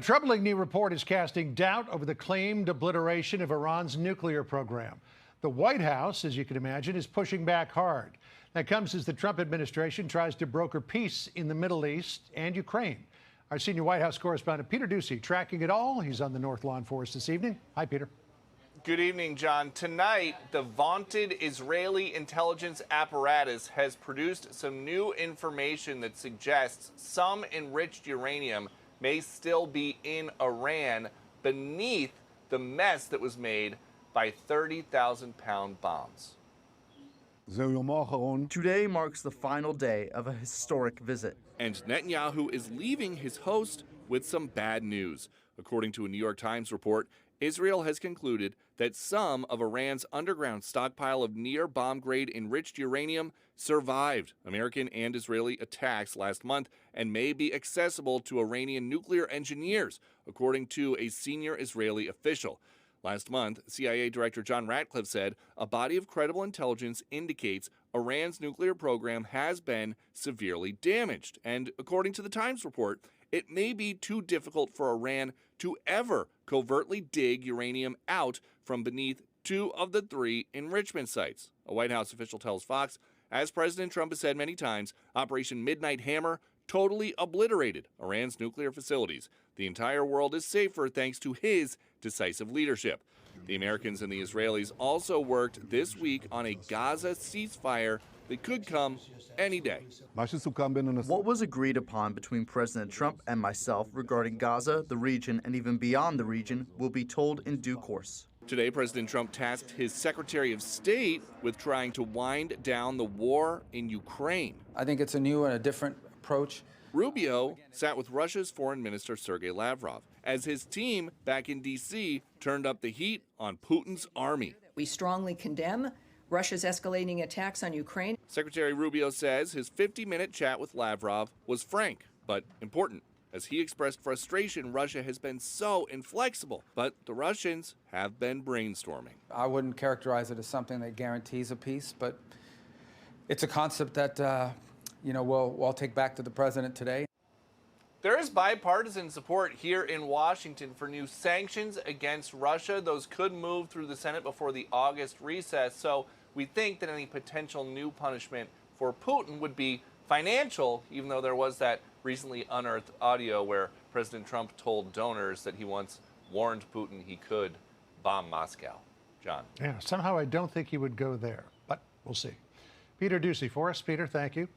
troubling new report is casting doubt over the claimed obliteration of Iran's nuclear program. The White House, as you can imagine, is pushing back hard. That comes as the Trump administration tries to broker peace in the Middle East and Ukraine. Our senior White House correspondent Peter Doocy tracking it all. He's on the North Lawn for us this evening. Hi, Peter. Good evening, John. Tonight, the vaunted Israeli intelligence apparatus has produced some new information that suggests some enriched uranium may still be in Iran beneath the mess that was made by 30,000-pound bombs. Today marks the final day of a historic visit. And Netanyahu is leaving his host with some bad news. According to a New York Times report, Israel has concluded that some of Iran's underground stockpile of near bomb-grade enriched uranium survived American and Israeli attacks last month and may be accessible to Iranian nuclear engineers, according to a senior Israeli official. Last month, CIA Director John Ratcliffe said a body of credible intelligence indicates Iran's nuclear program has been severely damaged. And according to the Times report, it may be too difficult for Iran to ever covertly dig uranium out from beneath two of the three enrichment sites. A White House official tells Fox, as President Trump has said many times, Operation Midnight Hammer totally obliterated Iran's nuclear facilities. The entire world is safer thanks to his decisive leadership. The Americans and the Israelis also worked this week on a Gaza ceasefire that could come any day. What was agreed upon between President Trump and myself regarding Gaza, the region, and even beyond the region will be told in due course. Today, President Trump tasked his Secretary of State with trying to wind down the war in Ukraine. I think it's a new and a different approach. Rubio sat with Russia's Foreign Minister Sergei Lavrov as his team back in D.C. turned up the heat on Putin's army. We strongly condemn Russia's escalating attacks on Ukraine. Secretary Rubio says his 50-minute chat with Lavrov was frank but important, as he expressed frustration Russia has been so inflexible. But the Russians have been brainstorming. I wouldn't characterize it as something that guarantees a peace, but it's a concept that we'll take back to the president today. There is bipartisan support here in Washington for new sanctions against Russia. Those could move through the Senate before the August recess. So we think that any potential new punishment for Putin would be financial, even though there was that recently unearthed audio where President Trump told donors that he once warned Putin he could bomb Moscow. John. Yeah, somehow I don't think he would go there, but we'll see. Peter Doocy for us. Peter, thank you.